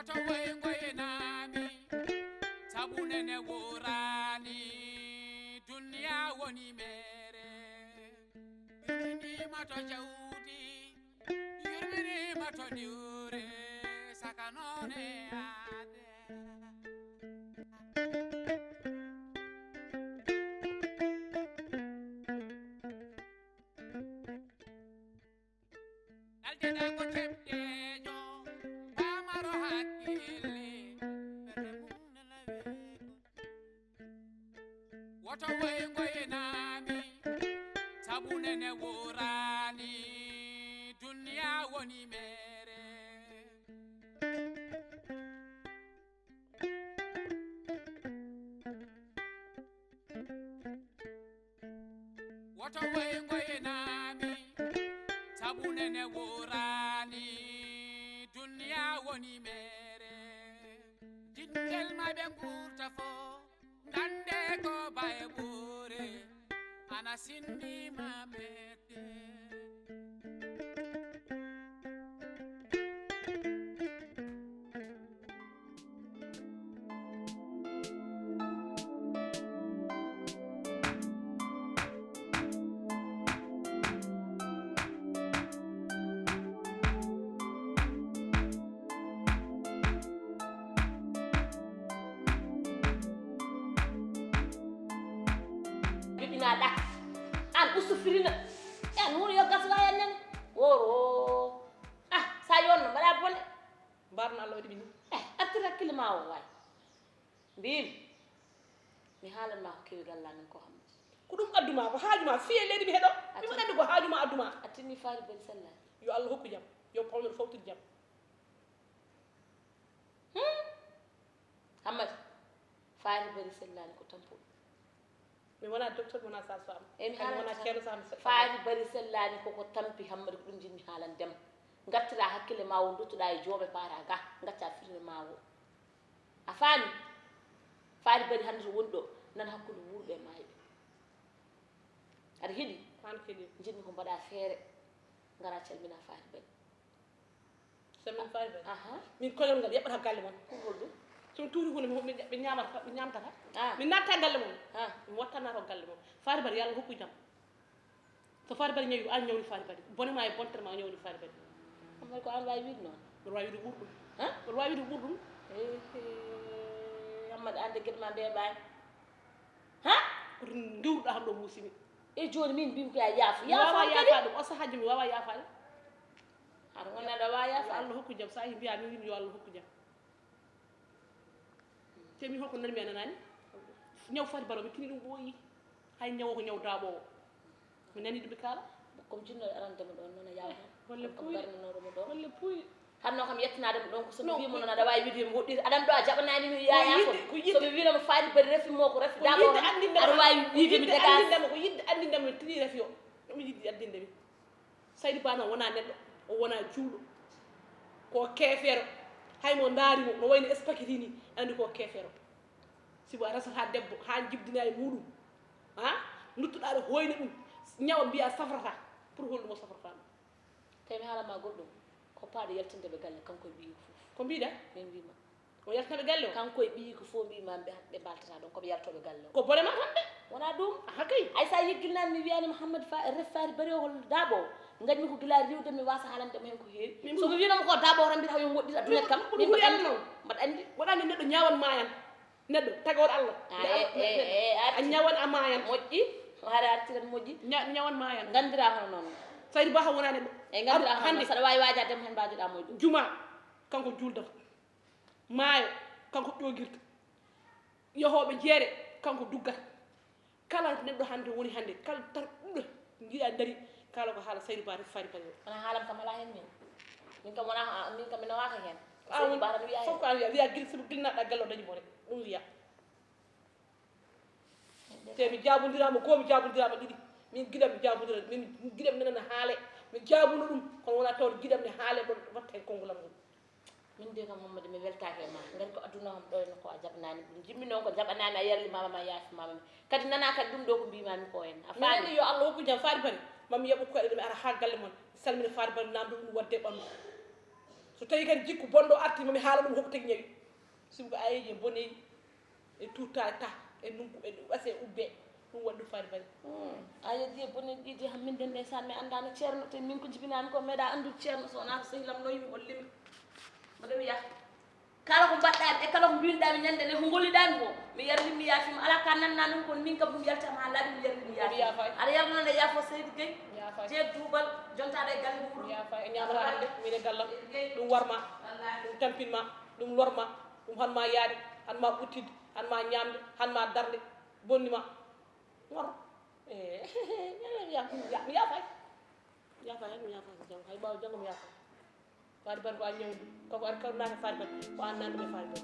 woto ngoyenami sabunene worani dunya woni mere yurmini mato jawdi yurmini mato diure sakanone ade aldeda ko tebdejo pamaro hakkille woto ngoyenami sabunene worani dunya woni mere woto ngoyenami sabunene worani dunya woni mere dingel mabe ngurta fo ngande ko baye bore ana sindi mamete nada an usufrina en woni yo gasla yanen woro sa yon mala bonne barna Allah wadi bini atira kilma way bim mi halan ma ko galla nan ko xam ko dum aduma ko haajuma fiye ledi bi hedo mi andi ko haajuma aduma atini faali ben sella yo Allah hokku jam yo pawno fawtu jam hamad faali ben sella ko tampo mi wona docteur wona sage-femme mi wona ceerno sam faali bari sellani koko tampi hammadi ko ɗum jinmi haalan ndema gattira hakkille ma wo duttuɗa e jooɓe paara ga gacca firne ma wo a faami faali bari hannde to woni ɗo nan hakkude wuurɓe e mayɓe aɗa heeɗi an keɗi jinmi ko mbaɗa feere ngara calmina faali bari samin faali bari aha min koñol ngal yeɓɓata galle mon ko holɗum so tuuri hunde ɓe ñamtata min natta galle mon mi wattanato galle mon faari bari yalla hokku jam so faari bari ñawi an ñawni faari bari bone ma e bontere ma ñawni faari bari amay ko an wawi wiide noon mbiɗa wawi wiide ɓurɗum mbiɗa wawi wiide ɓurɗum hammadi ande gueɗe ma mbeɓani koto ndiwruɗa ham ɗo muusimi e joni min mbimi ko ya yaafu wawa yaafa ɗum o sahaji mi wawa yaafade aɗa gonnaɗo wawa yo yaafa Allah hokku jam sa yi mbiya mi wimi yo Allah hokku jam te mi holko nani mi ananani ñaw faati baro mi kini ɗum ɓooyi hay ñawo ko ñaw daaɓowo mi nani ɗum ɓe kaala comme jinnoɗo arandema ɗon noon a yaafa golle puuyi garnanoɗomo ɗon golle puuyi hanno kam yettanademo ɗon ko somi wimo noon aɗa wawi wiide mi woɗɗiri aɗam ɗo a jaɓanani mi yaya fo somi winoma faati bari refimo ko refi daaɓo aɗa wawi wiide mi andindema ko yidde andindema mi tini refi o ɗumi yiɗi andindemi saydi bano wona neɗɗo o wona juuɗo ko keefeero haymo daarimo no wayno espakiti ni andi ko keefeero sibo a resata debbo ha jibdina e muɗum duttuɗa ɗo hoyni ɗum ñawa mbiya safrata pour holɗum o safratama tawi mi haalama goɗɗum ko paaɗo yaltindeɓe galle kanko e ɓiyiko fof ko mbiɗa min mbima o yaltinaɓe galle o kanko e ɓiyiko fof mbima ɓe baltata ɗon koɓe yaltoɓe galle o ko bone ma tan de wona ɗum aha kay ay sa yeggilnani mi wiyani mouhammad ref faari bari o hol daaɓo o gañmi ko gila riwde mi wasa haalandemo hen ko heewi somi winoma ko daaɓo o tan mbiyata yomi woɗɗira dunet kam min mbaɗa andi mbaɗa andi waɗani neɗɗo ñawan mayan neɗɗo tagoɗo Allah a ñawan a mayan moƴƴi haare artiran moƴƴi ñawan mayan gandira hono noon saydi ba ha wona neɗɗo e gandira hono saɗa wawi wajademo hen mbajoɗa moye ɗum juma kanko juldata maayo kanko ƴogirta yohoɓe jeere kanko duggata kala neɗɗo hande woni hande kala tar ɗuɗo jiiɗa dari kala ko haala saydi ba ref faari bari wona haalam kam ala hen min kam wona min kam mi nawaka hen saydi ba tan wiya hen fof ko an wiya gil sabu gilnaɗa gallo dañi bone ɗum wiya te mi jabodirama goo mi jabodirama ɗiɗi min guiɗam mi jabodira min guiɗam nenana haale mi jabuno ɗum kono wona tawde guiɗam ne haale ɗon watta hen kongulam ɗum min de kam Mamadou mi weltake e ma ngari ko aduna kam ɗoyno ko a jaɓanani ɗum jimmi noon ko jaɓanani a yarlimama ma yaafimama kadi nana kadi ɗum ɗo ko mbimami ko hen a faami yo Allah hokku jam faari bari mami yaɓu koɗe ɗum ara ha galle moon salmina faari bari namdo ɗum wadde ɓandu so tawi kadi jikku bonɗo arti mami haala ɗum hoko tagi ñawi siko ayeji boneyi e tuta ta e nunku e ɓase ubbe ɗum waɗi ɗum faari bari ayeji e boneyi ɗiɗi ham min den ndeysaan mi andano ceerno te min ko jibinami ko meeɗa andude ceerno so wona ko sehilam noyimi hollimi mbaɗa mi yaha kala ko mbaɗɗami e kala ko mbinoɗami ñande nde ko golliɗami ko mi yarli mi yaafima ala ka nanna ɗum kono min kam ɗum yaltama ha laaɓi mi yarli mi yaafa aɗa yarnande yaafo seydi gueye jeeg duubal jontaɗo e galle muɗum yaafa e ñamata hande min e gallam ɗum warma ɗum tampinma ɗum lorma ɗum hanma yaade hanma ɓuttide hanma ñamde hanma darde bonnima ngor mi yaafay mi yaafay mi yaafay jam hay ɓawa janggo mi yaafay faari bari ko a ñawdu kako ari kaw naata faari bari ko an nande ɓe faari bari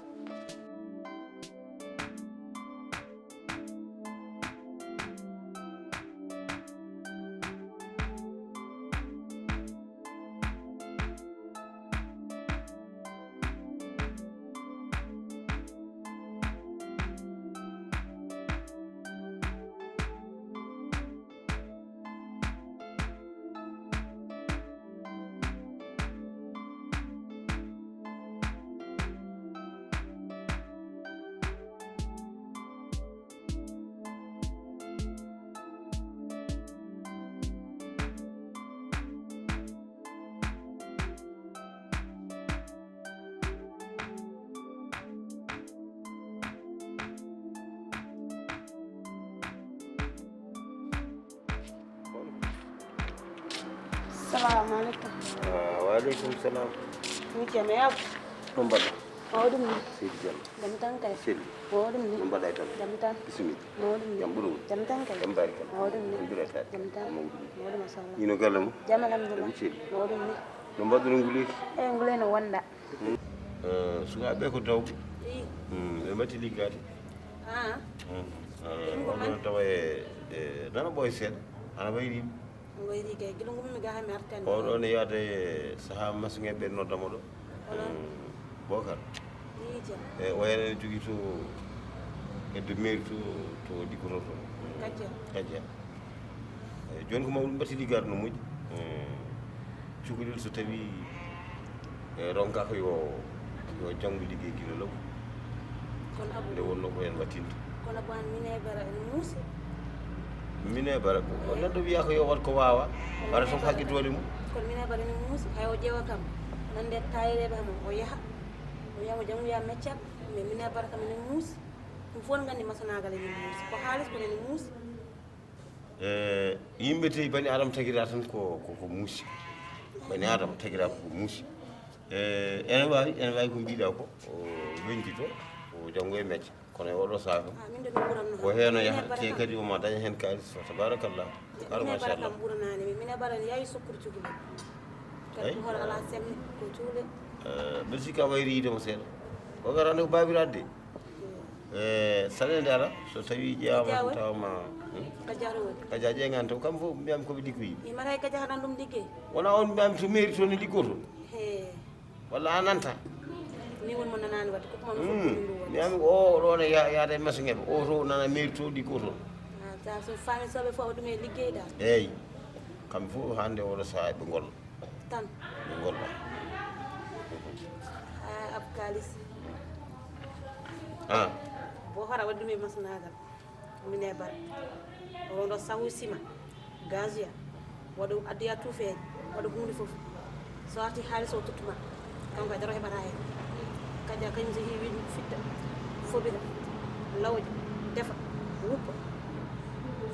salaamaaleykum. waaleykum salaam. mi jam yaw no mbaɗa mawɗum ni seydi diallo jam tan kay selli mawɗum ni no mbaɗa tan jam tan bisimilla mawɗum ni jam ɓuuro jam tan kay jam mbaari kan mawɗum ni on ɓirataɗe jam tan mawɗum mawɗum machallah ino galle mum jam alhamdulillah ɗum selli mawɗum ni no mbaɗɗuno nguleyki eyi ngule no wonɗa sukaaɓe ko dawɓe ɓe mbatti liggade oɗon tawa e nana ɓooya seeɗa ana wayrima wayri kay gila ngummi ga hami artani oɗo ne yaada e saaha masiŋeɓe ɓe noddama ɗo bocar ni jam e o hen ene jogui to hedde mairie to liggototo kajja kajja eyyi joni ko mawɗum mbatti liggade no moƴƴi cukalel so tawi ronkaka yo janggo ligguey guila law kono abu nde wonno ko hen wattinta kono abu an mine bara en muusi mine bara ko neɗɗo wiya ko yo wat ko wawa wara tan haqqitode mum kono mine bara en muusi hay o ƴeewa kam nande tayireɓe ham o yaha o yaha o jangoya meccat mais mine bara kam enen muusi ɗum fof no gandi masanagal enen muusi ko haalis kono enen muusi yimɓe tawi bani adama taguira tan ko muusi bani adama taguira ko muusi ene wawi ko mbiɗa ko weñjito o janggo e mecce kono e oɗo saaha kam min de ɗum ɓuranno ko heno yaha te kadi oma daña hen kalis fa tabarakallah har mine bara machallah kam ɓuranani min mine bara yawi sukkude cukalel kadi ko hoto ala semne ko cuule mbeɗa sikka wayri yidemo seeɗa o garande ko babiradde saɗede ala so tawi ƴewama tan tawama kajjaro woni kadia ƴeygani taw kam fof mbiyami koɓe liggo yimɓe mi mata e kajja haɗan ɗum liggey wona on mbiyami to mairie toon ne liggo toon he walla a nanta ni wonmo nanani wadde koko mono fof ɗum ɗum mbiyami o ɗon e yaada e masiŋeɓe o to nana mairie to liggo toon sa so fami soɓe fof ɗum e liggeyɗa eyyi kamɓe fof hande oɗo saaha ɓe golla tan ɓe golla ha ab kalis bo hara waɗi ɗum e masanagal mine bara oɗo sahu sima gazuya waɗa addoya tuufeje waɗa hunde foof so arti haalis o tottuma kanko e daro heɓata hen kadi kañum so heewi fitta fobira lawja defa wuppa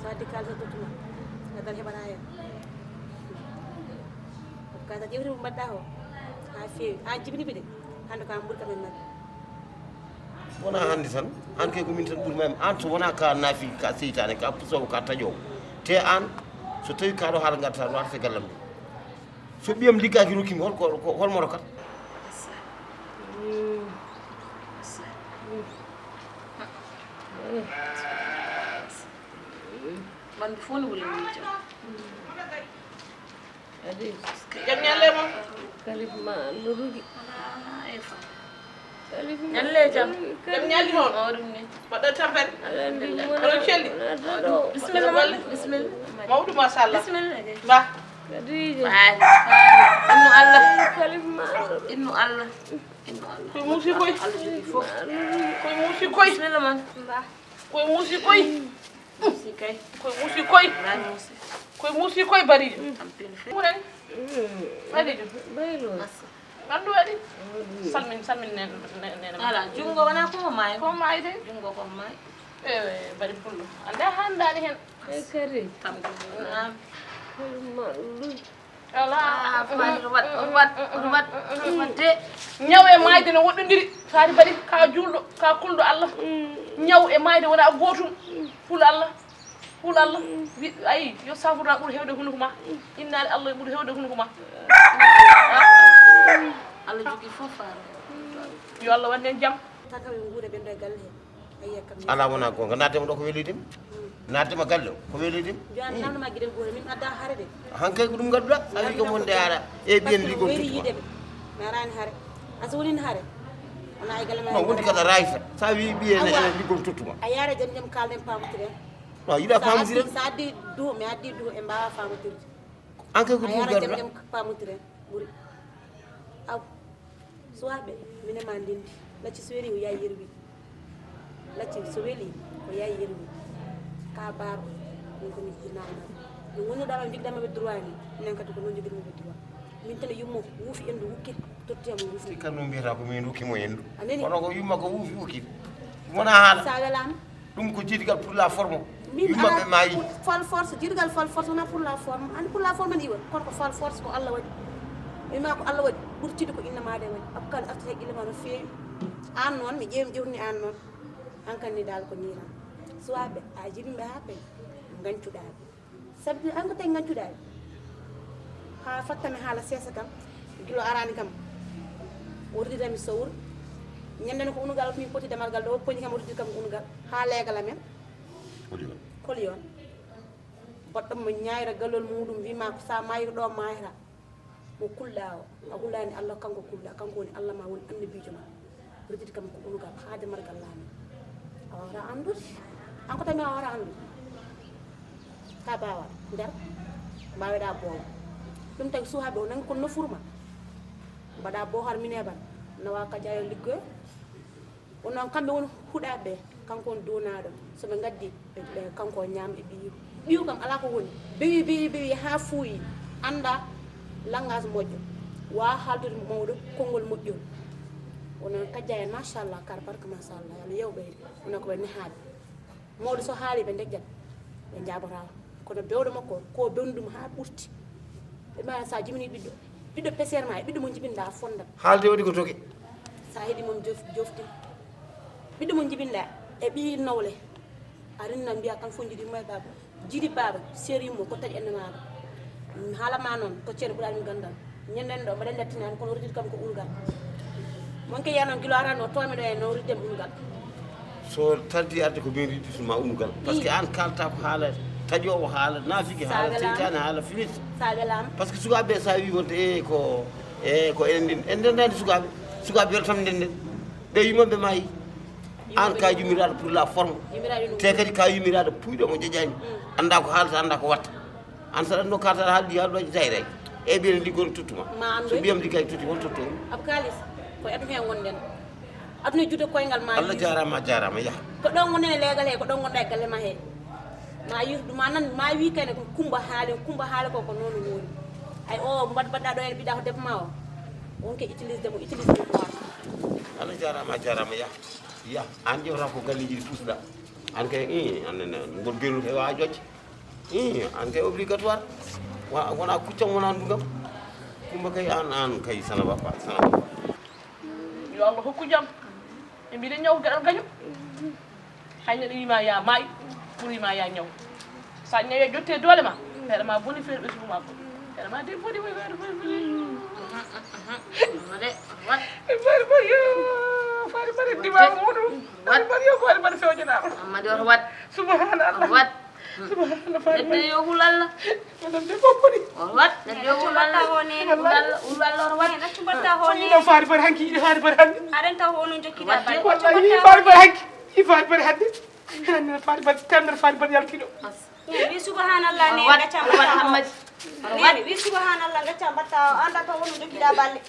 so addi kalis o tottuma e daro heɓata hen kasa ƴewti ko mbaɗɗa o ha feewi ha jibini ɓe de hande kam ɓuuri kamen mabɓe wona hande tan an kay komin tan ɓuuri an to wona ka naafi ka seytane ka pusowo ka taƴowo te an so tawi kaɗo haala garta no warta gallam ɗum so ɓiyam liggaki rokkimi holmo rokat man fof no wuli mi jam jam ñalle moom kalifma nurugi ñalle jam jam ñalli moon mawɗum ni mbaɗɗon tampere alhamdulillah oɗon celli bisimilla walla bisimilla mawɗum machallah bisimilla ba Khadija inno Allah kalif maaro inno Allah koy muusi koy Allah jogi fof koy muusi koy bismillah man koy muusi koy si kay koy muusi koy ran musi koy muusi koy barijo tampini fe munen barijo baylo andu waɗi salmin nene ala jungo wona ko maay ko maay de jungo ko maay bari pullo anda handani hen ay kari naam ala wat de ñaw e mayde no woɗɗodiri faati baɗi ka julɗo ka kulɗo Allah ñaw e mayde wona gotum ful Allah ayi yo safurna ɓuuri hewde hunduko ma innade Allah ɓuuri hewde hunduko ma Allah jogi fof faaro yo Allah waɗ en jaam tata ɓe nguura ɓen ɗo e galle he ayiya kam ala wona gonga naatema ɗo ko welidima naatema galle o ko welidima joni namdoma guiɗen goore min adda haare de hankay ko ɗum gadduɗa a wi ko monde ara e ɓiyen ligol weri yiideɓe mi arani haare asa wonino haare wona e galle ma non wondi kada rayta sa wi ɓiyene ene ligol tottuma a yaare jaam jaam kalden pamotiren non yiɗa famodiren sa addi duho mi addi duho e mbawa famotirde hankay ko a ɗum yaara jaam gadduɗa jaam pamotiren ɓuuri aw suwaɓe minema ndendi lacci so weli o yayi yerwi lacci so weli o yayi yerwi ka baaro min komi jinnaɗa ɗum wonnoɗama jigɗama ɓe droit ni minen kadi ko noon joguirmi ɓe droit min tene yummo wuufi endu wukki tottiyamo wuufi kan ɗum mbiyata ko min wukkimo hendu anani kono ko yumma ko wuufi wukki wona haala sa welama ɗum ko jiidigal pour la forme min yummaɓe mayi fal force jiidigal fal force wona pour la forme andi pour la forme ne iwa kono ko fal force ko Allah waɗi wima ko Allah waɗi ɓurtide ko innamade waɗi abkal arta heqqilema no feewi an noon mi ƴewni an noon an kan ni dal ko niran suwaɓe a jiɓiɓe ha ɓe gancuɗaɓe sabi an ko tawi gancuɗaɓe ha fattami haala seesa kam guilo arani kam ordidami sowr ñanden ko unugal min poti demal gal ɗo poñi kam ordidi kam unugal ha leegal amen kolyon boɗɗo mo ñayra gallol muɗum wima ko sa mayi ɗo mayra mo kulɗa o a hullani Allah kanko kulɗa kanko woni Allah ma woni annabijo ma ordidi kam ko unugal ha demargal laamen a wawata andude an ko tami a wawata andude ka bawa nder mbaweɗa boowa ɗum tagi suhaɓe o nangi ko nofurma mbaɗa boohar mineban nawa kajayo liggoyo o noon kamɓe woni huuɗaɓe kanko on donaɗo soɓe gaddi ɓe kanko ñaam e ɓiyu ɓiyu kam ala ko woni bewi ha fuuyi anda langage moƴƴo wa haldude mawɗo konngol moƴƴol onon kajja en machallah kar barka machallah yalla yewɓeyde onon ko ɓe nehaɓe mawɗo so haali ɓe deggat ɓe jabotama kono bewɗo makko ko bendum ha ɓurti ɓe mbawa sa jimini ɓiɗɗo PCR ma e ɓiɗɗo mo jibinɗa fondat haalde waɗi ko toke sa heeɗi mom jofti ɓiɗɗo mo jibinɗa e ɓi nawle a rinna mbiya kan fof jiɗi moye baba jiɗi baba série mo ko taƴi enne maɗa haalama noon ko ceerno ɓuurani gandal ñanden ɗo mbaɗen dattinani kono ridit kam ko ɓurgal monke yiya noon guilo arano tomi ɗo e no riddem ɓurgal so tardi arde ko min riddituma unugal par ce que an kalta ko haala taƴowo haala naafiki haala seytane haala finita sa welama par ce que sukaɓeɓe sa wi wonde ko enen ndin en ndendani sukaɓe weto tam ndenden ɓe yumaɓe mayi an ka yumiraɗo pour la forme te kadi ka yumiraɗo puyɗo mo ƴeƴani anda ko haalata anda ko watta an saɗa no kaltaɗa haalɗi haalɗoji tayray e ɓiyene liggono tottuma so mbiyam liggay totti hol totto ab kalis ko aduna hen gonɗen aduna juude koyngal ma Allah jarama yaha ko ɗon gonnen e leegal he ko ɗon gonɗa e galle ma he ma yirdu ma nan ma wi kane ko kumba haali ko noon woni ay o mbaɗɗa ɗo hen ɓiɗa ko debbo ma o wonke utilise mo ko watta Allah jarama yaha an ƴewta ko galleji ɗi pusɗa an kay annene ngol bellu he wawa jojje an kay obligatoire wona kuccam wona ndugam kumba kay an kay sanaba yo Allah hokku jam e mbiɗen ñaw gaɗal gaño hay neɗɗo wima ya maayi pour wima ya ñaw sa ñawe jotte doole ma feere ma boni feere ɓesgu ma boni feere ma de boni feere faari bari dimamu muɗum faari bari yo faari bari fewjanama amadi oto wat subhanallah wat subhanallah faari neɗɗo yo hulalla madame de bopponi oto wat neɗɗo yo hulalla hulalla oto wat accubatta hone no faari bari hanki yiɗi faari bari hande aɗen taw onon jokkita baɗi wallahi yi faari bari hanki yi faari bari hande hanne faari bari temere faari bari yaltiɗo wi subhanallah ne wat gaccama hammadi nani wi subhanallah ngacca mbatta anda to wonu jogiɗa balle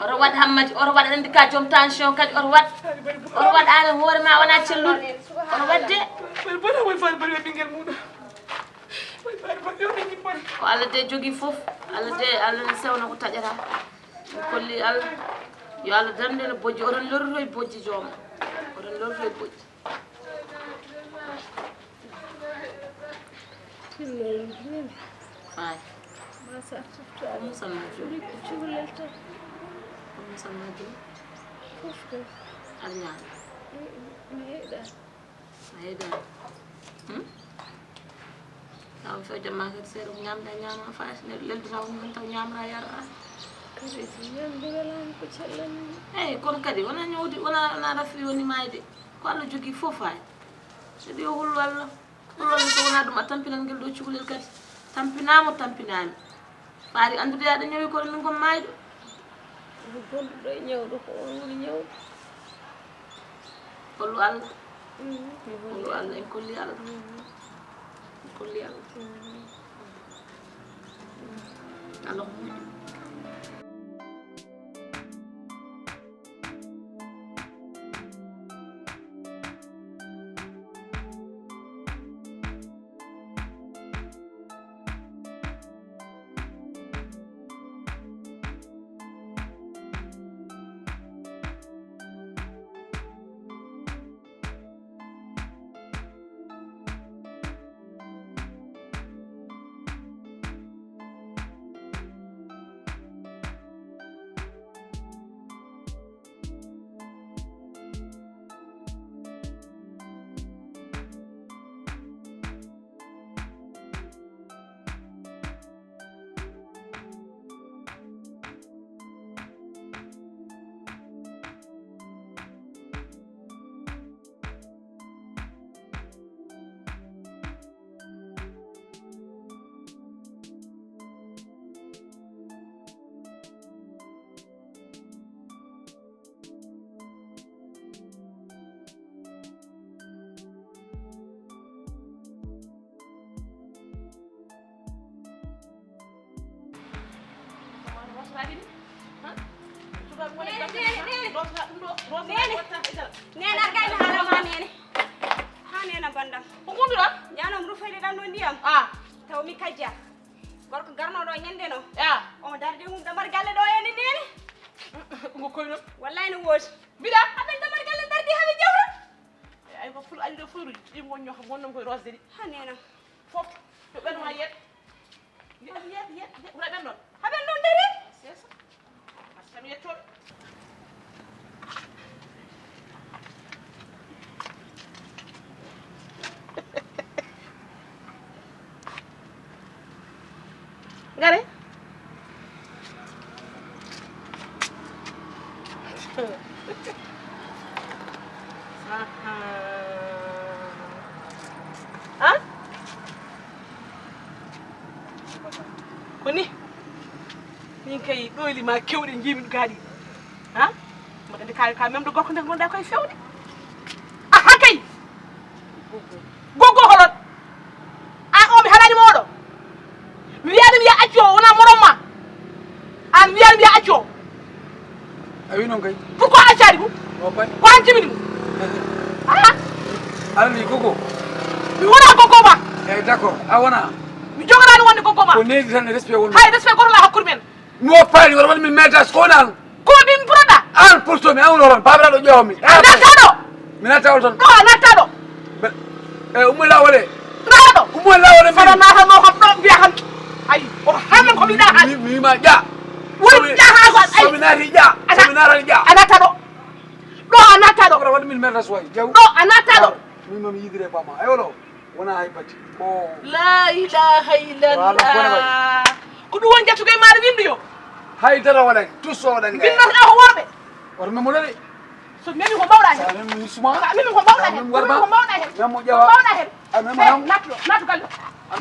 oto waɗ hammadi oto waɗ andi ka joom tension kadi oto waɗ an hoore ma wona celluɗo oto wadde ko Allah de jogui foof Allah ne sewna ko taƴata kolli Allah yo Allah darde no bojji oɗon lortoye bojji jooma oɗon lortoye bojji fay musalma joni musalma joni aɗa ñaama a heeɗani taw few jamma kadi seeɗa ko ñamda ñaama faati neɗɗo lelduta ko tan taw ñamra yarata eyyi kono kadi wona ñawdi wona rafi woni mayde ko Allah jogui fof fayi seeɗa yo hullo Allah hullolle so wona ɗum a tampinan ngel ɗo cukalel kadi tampinama tampinami faari andude aɗa ñawi kono min kon mayɗo gonɗuɗo e ñawɗo ko on woni ñawɗo kollu Allah kollu Allah en kolli Allah en kolli Allah Allah ko moƴƴi nene arkayno haalama nene ha nena bandam ko gunduɗa ñanom rufayde ɗan ɗo ndiyam taw mi kajja gorko garnoɗo ñande no omo darde mum damar galle ɗo eni nene ngo koyno wallahi no wooti mbiɗa aɓen damar galle dardi haɓe jawra ay ko ful andi ɗo fuyruji ɗi gonño kam gonnom koye rosde ɗi ha nena fof yo ɓenma yet ɓura ɓen ɗon haɓen ɗon dari sesa asami yettoɓe gare koni min kay ɗoyli ma kewɗe jimi ɗo gaaɗi mbaɗa andi ka memɗo gorko nde gonɗa koye fewde aha kay goggo holon an o mi haɗanima oɗo mi wiyaɗum ya accu o wona morom ma an wiyaɗum ya accu o a wi noon kay pourquoi accadi ɗum o bay ko an jibini ɗum aɗa wi gogo mi wona goggo ma eyyi d' accord a wona mi jogoɗani wonde goggo ma ko needi tan e respect won hay respect gotola hakkude men mi woppani wala waɗa min métage ko woni an ko ɗimi puroɗa an postomi an wonoron babiraɗo ƴeewami a natta ɗo mi natta o toon ɗo a natta ɗo eyyi ummoy lawol e naɗa ɗo ummoy lawol e saɗa natano kam ɗo mbiya kam ayi oto hammen ko mbiɗa haali mi wima ƴa woni ƴa ha ko ayi somi naati ƴa somi naatani ƴa a natta ɗo ɗo a natta ɗo wara waɗa min métage way jew ɗo a natta ɗo min mami yidire bama ayoɗo wona hay batti ko la ilaha illallah ko ɗum woni jettugo e maɗa windu yo haydara waɗani tous o waɗani winnotoɗa ko worɓe wata memoɗo de so memi ko mbawɗa hen memi suma memi ko mbawɗa hen ko mbawɗa hen memo ƴewa mbawɗa hen nattu ɗo nattu gallo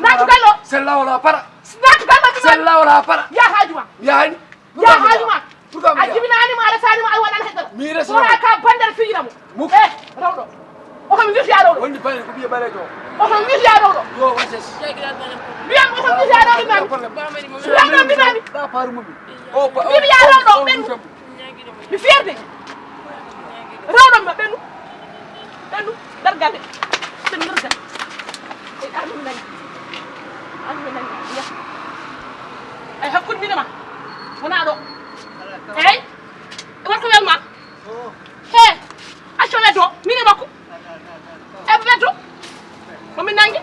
nattu gallo sen lawol ha para nattu gallo sen lawol ha para ya haajuma yahani ya haajuma pourquoi a jibinanima aɗa sanima ay waɗan heddora mi resno wona ka bandere fiyiramo Muk. rawɗo o kam wis yaado woni bale ko biye bale to o kam wis yaado yo wases biam o kam wis yaado nami nami da paru mum o pa bibi yaado do ben mi fierté rawdom ba benu dargade ben dargade e amin nang ya ay hakkun mi dama wona do hey warko welma he accio weto mine makko e weto momi nangi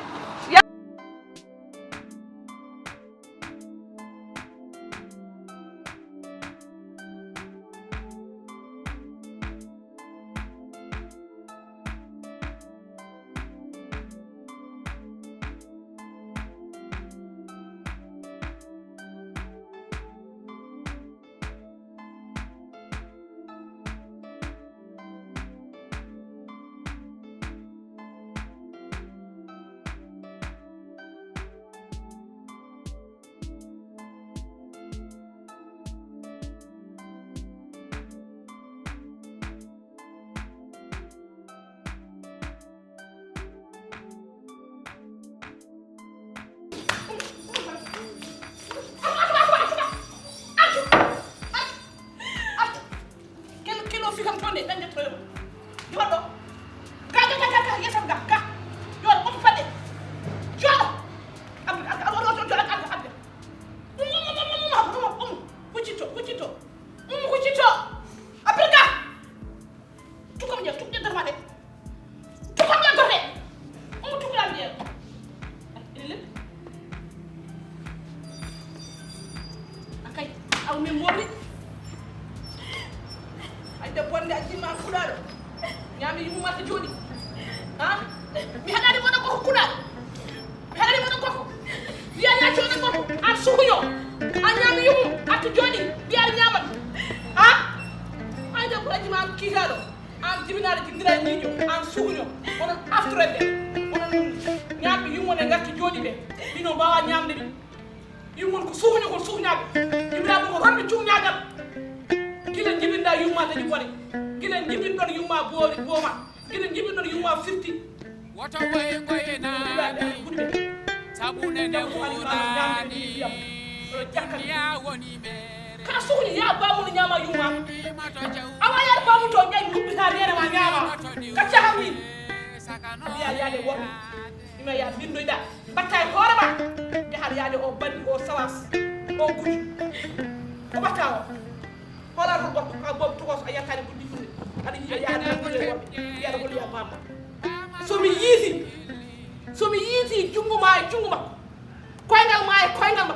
somi yiiti jungo ma koyngal ma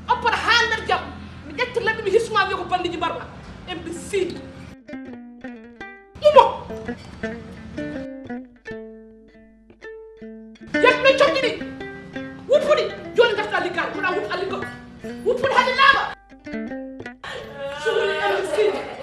oppata ha nder jam mi ƴetta lebbi mi hisma wiya ko bandiji barba imbécile umo yetno coƴƴiɗi wuppuɗi joni garta liggade koɗa wuppu alliggo wuppuɗi hade laaɓa suguli imbécile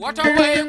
What a way,